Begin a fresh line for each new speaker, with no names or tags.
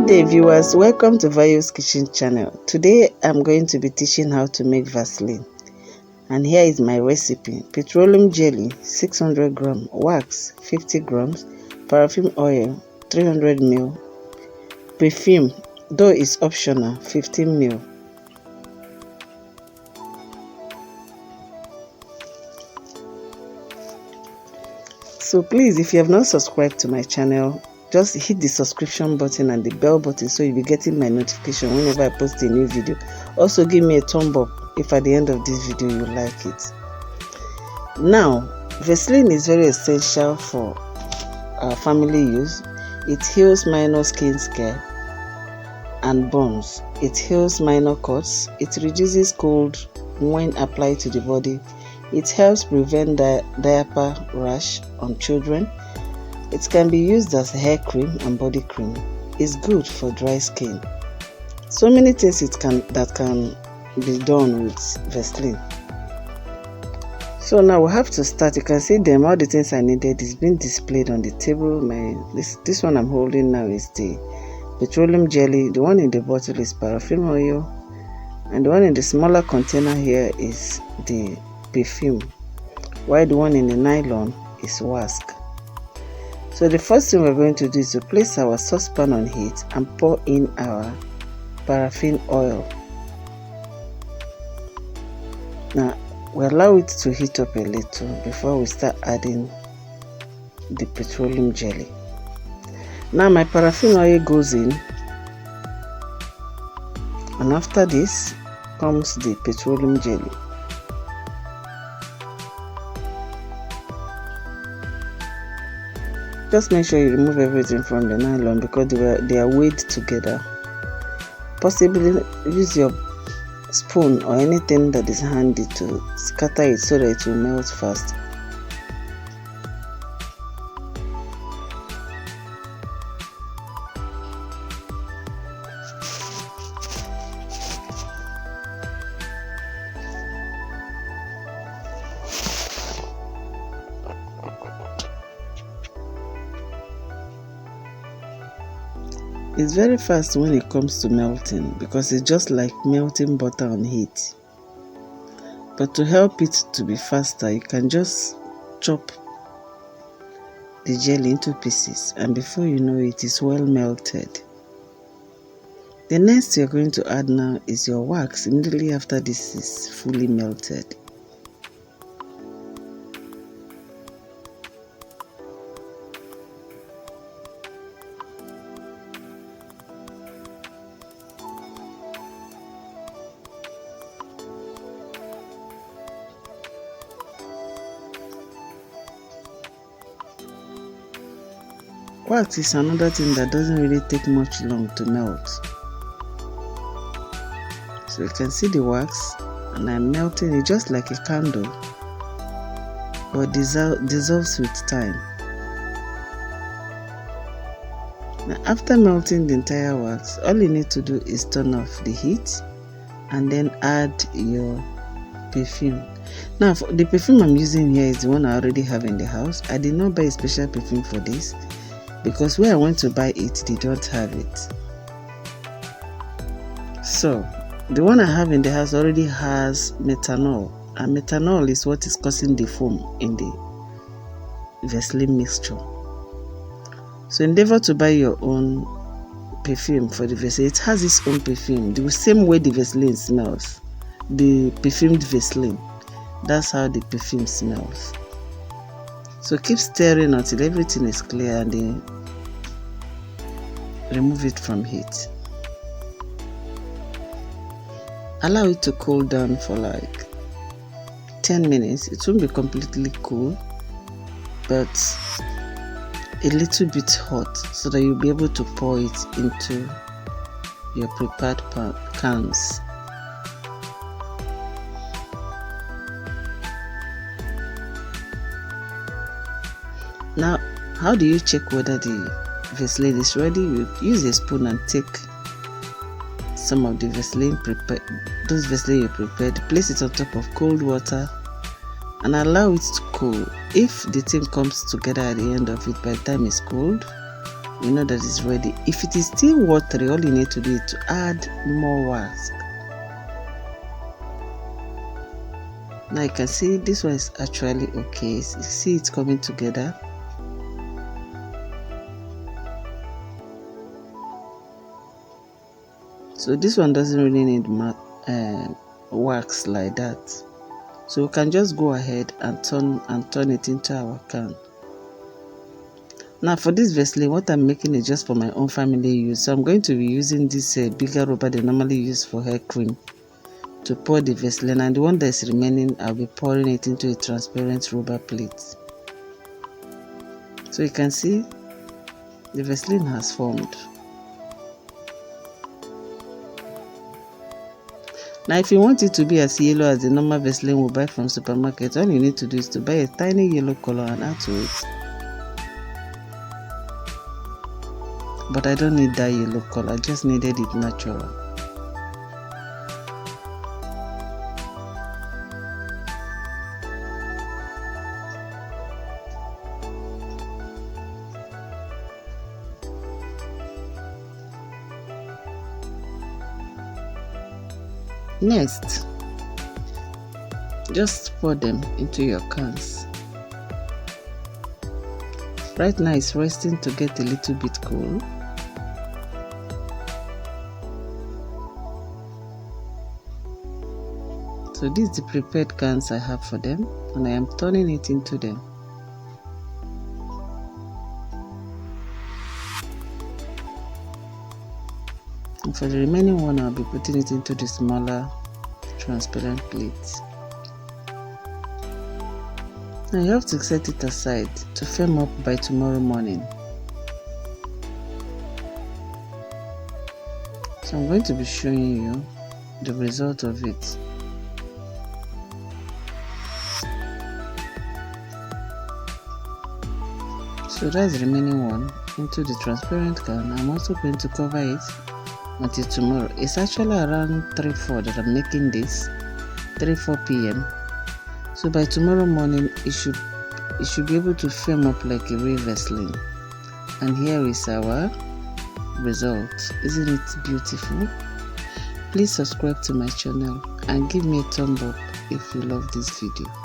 Good day viewers, welcome to Vayo's Kitchen channel. Today I'm going to be teaching how to make Vaseline. And here is my recipe. Petroleum jelly 600 gram, wax 50 grams, paraffin oil 300 ml, perfume, though it's optional, 15 ml. So please, if you have not subscribed to my channel, just hit the subscription button and the bell button so you'll be getting my notification whenever I post a new video. Also give me a thumb up if at the end of this video you like it. Now, Vaseline is very essential for family use. It heals minor skin scare and burns. It heals minor cuts. It reduces cold when applied to the body. It helps prevent diaper rash on children. It can be used as hair cream and body cream. It's good for dry skin. So many things that can be done with Vaseline. So now we have to start. You can see them, all the things I needed is being displayed on the table. This one I'm holding now is the petroleum jelly. The one in the bottle is paraffin oil, and the one in the smaller container here is the perfume, while the one in the nylon is wax. So the first thing we're going to do is to place our saucepan on heat and pour in our paraffin oil. Now we allow it to heat up a little before we start adding the petroleum jelly. Now my paraffin oil goes in, and after this comes the petroleum jelly. Just make sure you remove everything from the nylon because they are weighed together. Possibly use your spoon or anything that is handy to scatter it so that it will melt fast. It's very fast when it comes to melting because it's just like melting butter on heat. But to help it to be faster, you can just chop the jelly into pieces, and before you know it is well melted. The next you're going to add now is your wax immediately after this is fully melted. Wax is another thing that doesn't really take much long to melt. So you can see the wax, and I'm melting it just like a candle, but dissolves with time. Now after melting the entire wax, all you need to do is turn off the heat and then add your perfume. Now the perfume I'm using here is the one I already have in the house. I did not buy a special perfume for this because where I went to buy it, they don't have it. So the one I have in the house already has methanol, and methanol is what is causing the foam in the Vaseline mixture. So endeavor to buy your own perfume for the Vaseline. It has its own perfume, the same way the Vaseline smells. The perfumed Vaseline, that's how the perfume smells. So keep stirring until everything is clear, and then remove it from heat. Allow it to cool down for like 10 minutes. It won't be completely cool, but a little bit hot, so that you'll be able to pour it into your prepared cans. Now, how do you check whether the Vaseline is ready? You use a spoon and take some of the Vaseline those Vaseline you prepared, place it on top of cold water and allow it to cool. If the thing comes together at the end of it by the time it's cold, you know that it's ready. If it is still watery, all you need to do is to add more wax. Now you can see this one is actually okay. You see it's coming together. So this one doesn't really need wax like that. So we can just go ahead and turn it into our can. Now for this Vaseline, what I'm making is just for my own family use. So I'm going to be using this bigger rubber they normally use for hair cream to pour the Vaseline, and the one that's remaining, I'll be pouring it into a transparent rubber plate. So you can see the Vaseline has formed. Now if you want it to be as yellow as the normal Vaseline we buy from supermarket, all you need to do is to buy a tiny yellow color and add to it. But I don't need that yellow color, I just needed it natural. Next, just pour them into your cans. Right now it's resting to get a little bit cool. So these are the prepared cans I have for them, and I am turning it into them. And for the remaining one, I'll be putting it into the smaller transparent plates. Now you have to set it aside to firm up by tomorrow morning. So I'm going to be showing you the result of it. So that's the remaining one into the transparent can. I'm also going to cover it until tomorrow. It's actually around 3-4 that I'm making this, 3-4 p.m. So by tomorrow morning it should be able to firm up like a real Vaseline. And here is our result. Isn't it beautiful? Please subscribe to my channel and give me a thumb up if you love this video.